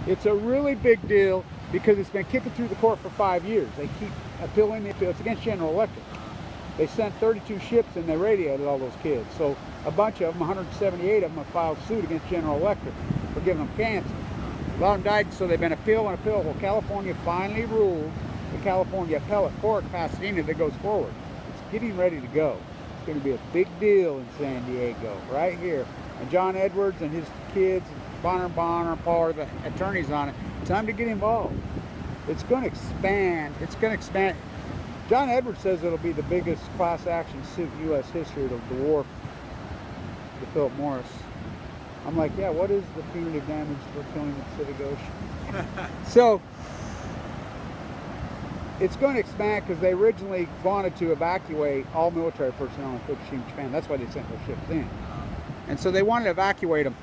It's a really big deal because it's been kicking through the court for 5 years. They keep appealing it. It's against General Electric. They sent 32 ships and they radiated all those kids. So a bunch of them, 178 of them, have filed suit against General Electric for giving them cancer. A lot of them died, so they've been appeal and appeal. Well, California finally ruled, the California Appellate Court, Pasadena, that goes forward. It's getting ready to go. It's going to be a big deal in San Diego, right here. And John Edwards and his kids, Bonner and Bonner and Paul are the attorneys on it. Time to get involved. It's going to expand. It's going to expand. John Edwards says it'll be the biggest class action suit in U.S. history to dwarf the Philip Morris. I'm like, yeah, what is the punitive damage for killing the Pacific Ocean? So, it's going to expand because they originally wanted to evacuate all military personnel in Fukushima, Japan. That's why they sent those ships in. And so they wanted to evacuate them.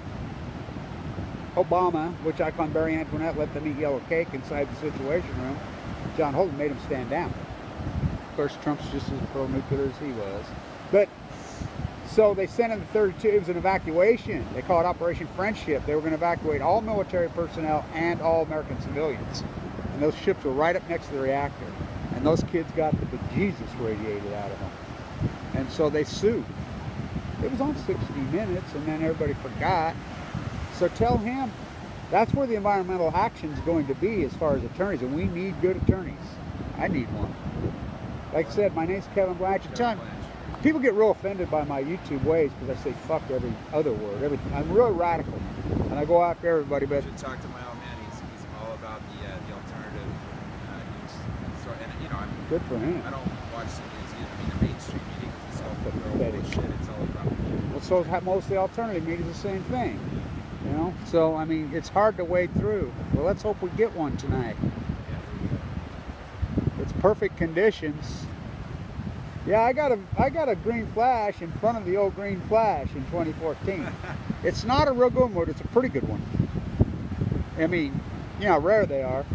Obama, which I call Barry Antoinette, let them eat yellow cake inside the Situation Room. John Holden made them stand down. Of course, Trump's just as pro-nuclear as he was. But, so they sent in the 32, it was an evacuation. They call it Operation Friendship. They were going to evacuate all military personnel and all American civilians. And those ships were right up next to the reactor. And those kids got the bejesus radiated out of them. And so they sued. It was on 60 Minutes, and then everybody forgot. So tell him that's where the environmental action is going to be as far as attorneys, and we need good attorneys. I need one. Like I said, my name's Kevin Blanchard. People get real offended by my YouTube ways because I say fuck every other word, everything. I'm real radical, and I go after everybody. But you should talk to my old man. He's all about the alternative. And you know, I'm good for him. I don't watch the news either. I mean, the mainstream media is all bullshit. It's all about. Well, so most of the alternative media is the same thing. You know, so I mean, it's hard to wade through. Well, let's hope we get one tonight. It's perfect conditions. Yeah, I got a green flash in front of the old green flash in 2014. It's not a real good one, it's a pretty good one. I mean, you know how rare they are.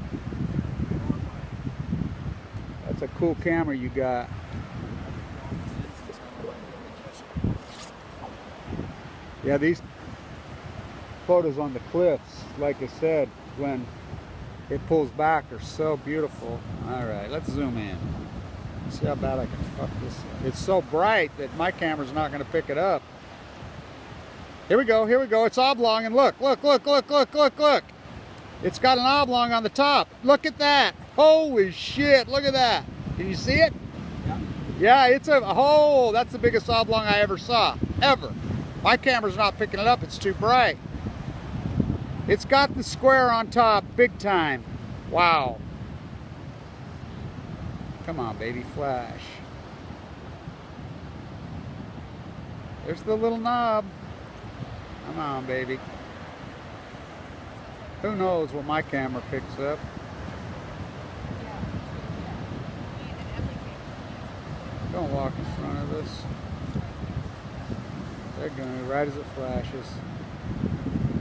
That's a cool camera you got. Yeah, these photos on the cliffs, like I said, when it pulls back, are so beautiful. All right, let's zoom in. See how bad I can fuck this up. It's so bright that my camera's not going to pick it up. Here we go, here we go. It's oblong, and look, look, look, look, look, look, look. It's got an oblong on the top. Look at that. Holy shit, look at that. Can you see it? Yeah. Yeah, it's a hole. That's the biggest oblong I ever saw, ever. My camera's not picking it up, it's too bright. It's got the square on top, big time. Wow. Come on, baby, flash. There's the little knob. Come on, baby. Who knows what my camera picks up? Don't walk in front of us. They're going right as it flashes.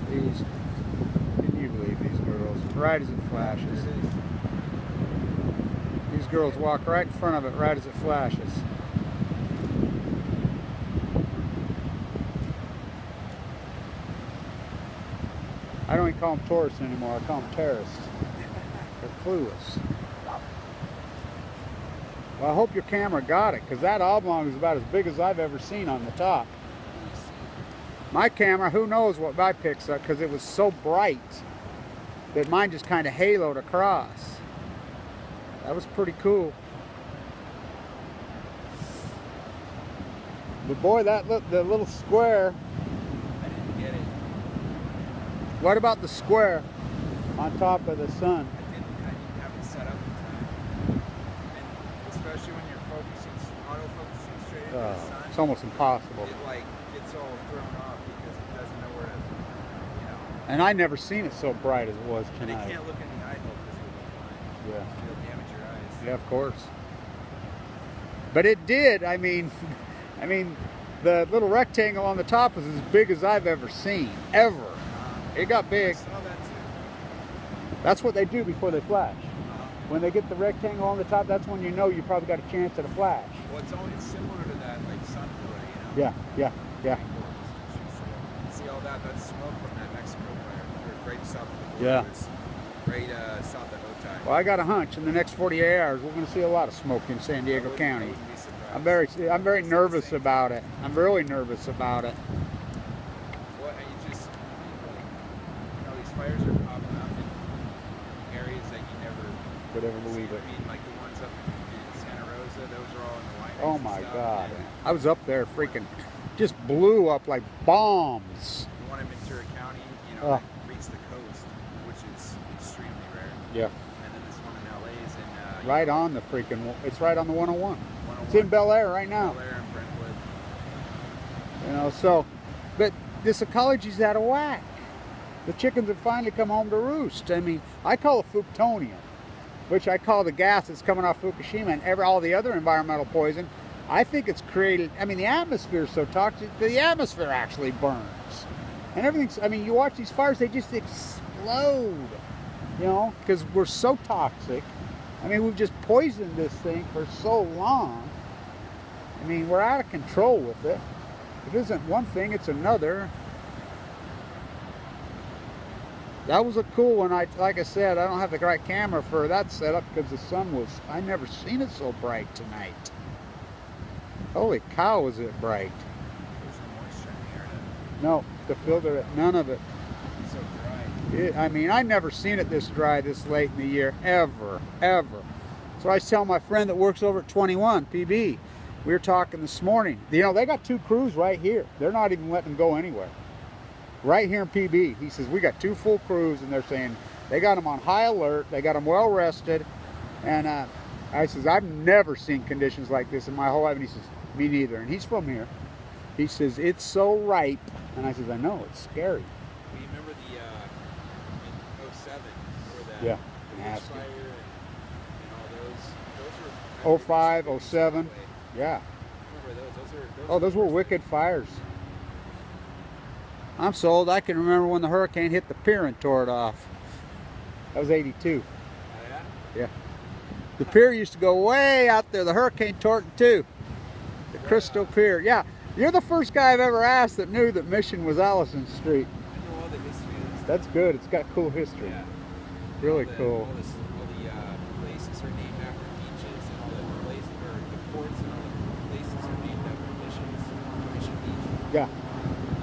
These, can you believe these girls? Right as it flashes. These girls walk right in front of it right as it flashes. I don't even call them tourists anymore, I call them terrorists. They're clueless. Well, I hope your camera got it, because that oblong is about as big as I've ever seen on the top. My camera, who knows what mine picks up, because it was so bright that mine just kind of haloed across. That was pretty cool. But boy, that look, the little square. I didn't get it. What about the square on top of the sun? I didn't have it set up in time. And especially when you're auto-focusing straight into the sun. It's almost impossible. It like gets all thrown off because it doesn't know where to, you know. And I never seen it so bright as it was And tonight. you can't look in the eye hole because you'll be blind. Yeah. It'll damage your eyes. Yeah, of course. But it did. I mean, the little rectangle on the top was as big as I've ever seen, ever. It got big. I saw that too. That's what they do before they flash. When they get the rectangle on the top, that's when you know you probably got a chance at a flash. Well, it's always similar to that, like sun glare, you know? Yeah. See all that? That's smoke from that Mexico fire. right south of the Yeah. borders, right south of Otay. Well, I got a hunch in the next 48 hours we're going to see a lot of smoke in San Diego County. I wouldn't be surprised. I'm very It's nervous insane. about it. I'm really nervous about it. What you just, these fires are popping up in areas that you never Would ever believe it. I mean, like the ones up in Santa Rosa, those are all in the wineries. Oh and my stuff, God. and I was up there freaking just blew up like bombs. the one in Ventura County, Oh. that reached the coast, which is extremely rare. Yeah. And then this one in LA is in Right on the freaking, it's right on the 101. 101. It's in Bel Air right now. Bel Air and Brentwood. You know, so, but this ecology's out of whack. The chickens have finally come home to roost. I mean, I call it Fukutonia, which I call the gas that's coming off Fukushima and all the other environmental poison. I think it's created, I mean, the atmosphere is so toxic, the atmosphere actually burns. And everything's, I mean, you watch these fires, they just explode, you know, because we're so toxic. I mean, we've just poisoned this thing for so long. I mean, we're out of control with it. If it isn't one thing, it's another. That was a cool one. Like I said, I don't have the right camera for that setup because the sun was, I never seen it so bright tonight. Holy cow, was it bright. There's no moisture in the air No, to filter it, none of it. so dry. I mean, I never seen it this dry this late in the year, ever, ever. So I was telling my friend that works over at 21 PB, we were talking this morning. You know, they got 2 crews right here. They're not even letting them go anywhere. Right here in PB, he says, we got 2 full crews, and they're saying they got them on high alert, they got them well rested. And I says, I've never seen conditions like this in my whole life. And he says, me neither. And he's from here. He says, it's so ripe. And I says, I know, it's scary. Well, you remember the in 07 where the Yeah, the nasty. bushfire and all those were 05, pretty 07. sweet. Yeah. Remember those? Oh, those were wicked fires. I'm sold. I can remember when the hurricane hit the pier and tore it off. That was 82. Oh, yeah? Yeah. The pier used to go way out there. The hurricane tore it too. The Crystal Pier. Yeah. You're the first guy I've ever asked that knew that Mission was Allison Street. I know all the history of this. That's good. It's got cool history. Yeah. Really All the, cool. All the places are named after beaches, and all the places, or the ports, and all the places are named after Mission Beach. Yeah.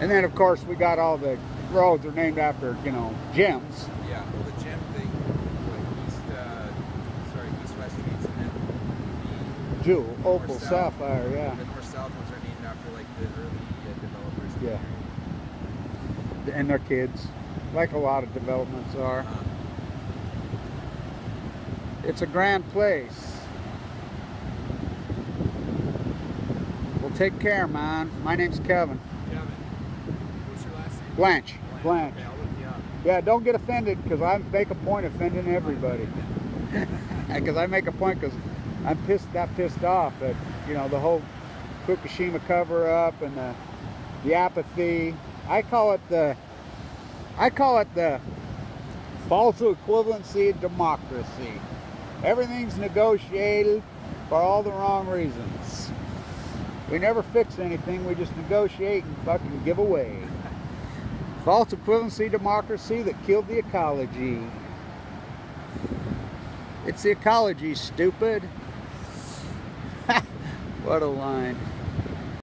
And then, of course, we got all the roads are named after, you know, gems. Yeah, well, the gem thing, like east-west streets, and then the Jewel, opal, north-south. sapphire, yeah. The north-south ones are named after like the early developers. in the Yeah. area. And their kids, like a lot of developments are. It's a grand place. Well, take care, man. My name's Kevin. Kevin, what's your last name? Blanche. Blanche. Okay, I'll look you up. Yeah, don't get offended because I make a point of offending everybody. Because I make a point because I'm pissed off at, you know, the whole Fukushima cover-up and the apathy. I call it the false equivalency of democracy. Everything's negotiated for all the wrong reasons. We never fix anything, we just negotiate and fucking give away. False equivalency democracy that killed the ecology. It's the ecology, stupid. What a line.